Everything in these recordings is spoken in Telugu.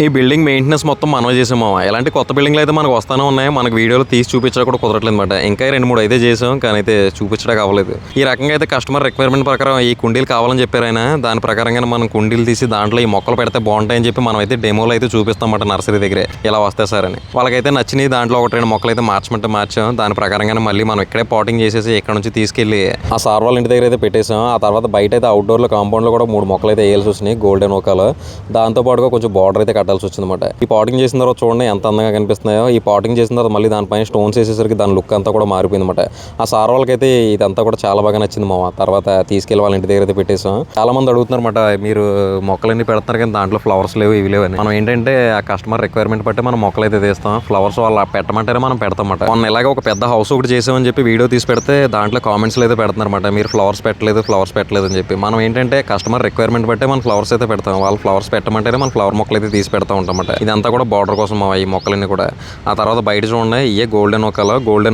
ఈ బిల్డింగ్ మెయింటెనెన్స్ మొత్తం మనం చేసాము. ఎలాంటి కొత్త బిల్డింగ్లు అయితే మనకు వస్తానే ఉన్నాయి. మనకు వీడియోలో తీసి చూపించడం కూడా కుదరట్లేదు అనమాట. ఇంకా 2-3 అయితే చేసాం, కానీ అయితే చూపించడానికి అవ్వలేదు. ఈ రకంగా అయితే కస్టమర్ రిక్వైర్మెంట్ ప్రకారం ఈ కుండీలు కావాలని చెప్పారు ఆయన. దాని ప్రకారంగానే మనం కుండీలు తీసి దాంట్లో ఈ మొక్కలు పెడితే బాగుంటాయని చెప్పి మనం అయితే డెమోలో అయితే చూపిస్తామన్నమాట. నర్సరీ దగ్గరే ఇలా వస్తాయి సార్ అని వాళ్ళకైతే నచ్చినాయి. దాంట్లో 1-2 మొక్కలు అయితే మార్చమంటే మార్చాం. దాని ప్రకారంగానే మళ్ళీ మనం ఇక్కడే పాటింగ్ చేసేసి ఇక్కడ నుంచి తీసుకెళ్లి ఆ సార్ వాళ్ళ ఇంటి దగ్గర అయితే పెట్టేసాం. ఆ తర్వాత బయట అయితే అవుట్డోర్లో కాంపౌండ్లో కూడా 3 మొక్కలు అయితే వేయాల్సి వచ్చినాయి, గోల్డెన్ ఓకాలు. దాంతో పాటుగా కొంచెం బార్డర్ అయితే కట్టాల్సి వచ్చింది అనమాట. ఈ పాటింగ్ చేసిన తర్వాత చూడండి ఎంత అందంగా కనిపిస్తున్నాయో. ఈ పాటింగ్ చేసిన తర్వాత మళ్ళీ దానిపైన స్టోన్స్ వేసేసరికి దాని లుక్ అంతా కూడా మారిపోయింది అనమాట. ఆ సార్ వాళ్ళకైతే ఇదంతా కూడా చాలా బాగా నచ్చింది మామ. తర్వాత తీసుకెళ్లి వాళ్ళ ఇంటి దగ్గర అయితే పెట్టేసాం. చాలా మంది అడుగుతున్నారు అనమాట, మీరు మొక్కలన్నీ పెడుతున్నారు కానీ దాంట్లో ఫ్లవర్స్ లేవు, ఇవి లేవు అని. మనం ఏంటంటే ఆ కస్టమర్ రిక్వైర్మెంట్ బట్టి మనం మొక్కలు అయితే తీస్తాం. ఫ్లవర్స్ వాళ్ళు పెట్టమంటారే మనం పెడతామన్నమాట. మొన్న ఇలాగే ఒక పెద్ద హౌస్ ఒకటి చేసామని చెప్పి వీడియో తీసి పెడితే దాంట్లో కామెంట్స్ అయితే పెడుతున్నారన్నమాట, మీరు ఫ్లవర్స్ పెట్టలేదు అని చెప్పి. మనం ఏంటంటే కస్టమర్ రిక్వైర్మెంట్ బట్టే మనం ఫ్లవర్స్ అయితే పెడతాం. వాళ్ళు ఫ్లవర్స్ పెట్టమంటేనే మనం ఫ్లవర్ మొక్కలు అయితే తీసి పెడతా ఉంటామన్నమాట. ఇదంతా కూడా బార్డర్ కోసం ఈ మొక్కలన్నీ కూడా. ఆ తర్వాత బయట చూడండి ఇవే గోల్డెన్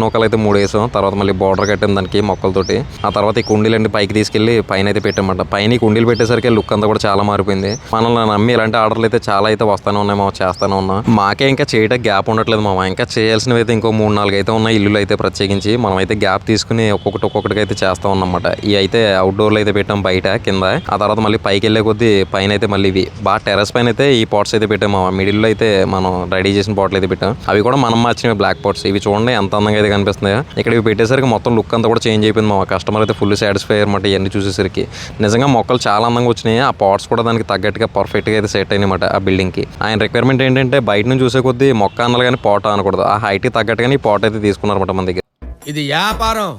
ఓకాలు అయితే 3 వేసాం. తర్వాత మళ్ళీ బార్డర్ కట్టాం దానికి మొక్కలతోటి. ఆ తర్వాత ఈ కుండీలన్నీ పైకి తీసుకెళ్లి పైన అయితే పెట్టామన్నమాట. పైన ఈ కుండీలు పెట్టేసరికి లుక్ అంతా కూడా చాలా మారిపోయింది. మనల్ని నమ్మి ఇలాంటి ఆర్డర్లు అయితే చాలా అయితే వస్తానే ఉన్నాయి మామ, చేస్తానే ఉన్నాం. మాకే ఇంకా చేయడానికి గ్యాప్ ఉండట్లేదు మామ. ఇంకా చేయాల్సినవి అయితే ఇంకో 3-4 అయితే ఉన్నాయి ఇల్లులు అయితే ప్రత్యేకించి. మనం అయితే గ్యాప్ తీసుకుని ఒక్కొక్కటికి అయితే చేస్తా ఉన్నామన్నమాట. ఇవి అయితే అవుట్డోర్లో అయితే పెట్టాం బయట కింద. ఆ తర్వాత మళ్ళీ పైకి వెళ్ళే కొద్దీ పైన అయితే మళ్ళీ ఇవి బాగా టెర్రస్ పైన అయితే ఈ పాట్స్ అయితే పెట్టాం మామ. మిడిల్లో అయితే మనం రెడీ చేసిన పాటలు అయితే పెట్టాం. అవి కూడా మనం మార్చినవి బ్లాక్ పాట్స్. ఇవి చూడండి ఎంత అందంగా అయితే కనిపిస్తున్నాయో. ఇక్కడ ఇవి పెట్టేసరికి మొత్తం లుక్ అంతా కూడా చేంజ్ అయిపోయింది మా కస్టమర్ అయితే ఫుల్ సాటిస్ఫై అన్నమాట. ఇవన్నీ చూసేసరికి నిజంగా మొక్కలు చాలా అందంగా వచ్చినాయి. ఆ పాట్స్ కూడా దానికి తగ్గట్టుగా పర్ఫెక్ట్గా అయితే సెట్ అయినమాట ఆ బిల్డింగ్ కి. ఆయన రిక్వైర్మెంట్ ఏంటంటే బయట నుంచి చూసే కొద్దీ మొక్క అనాలి కానీ పాట అనకూడదు. ఆ హైట్ తగ్గట్టుగానే ఈ పాట్ అయితే తీసుకున్నారన్నమాట మన దగ్గర. ఇది వ్యాపారం.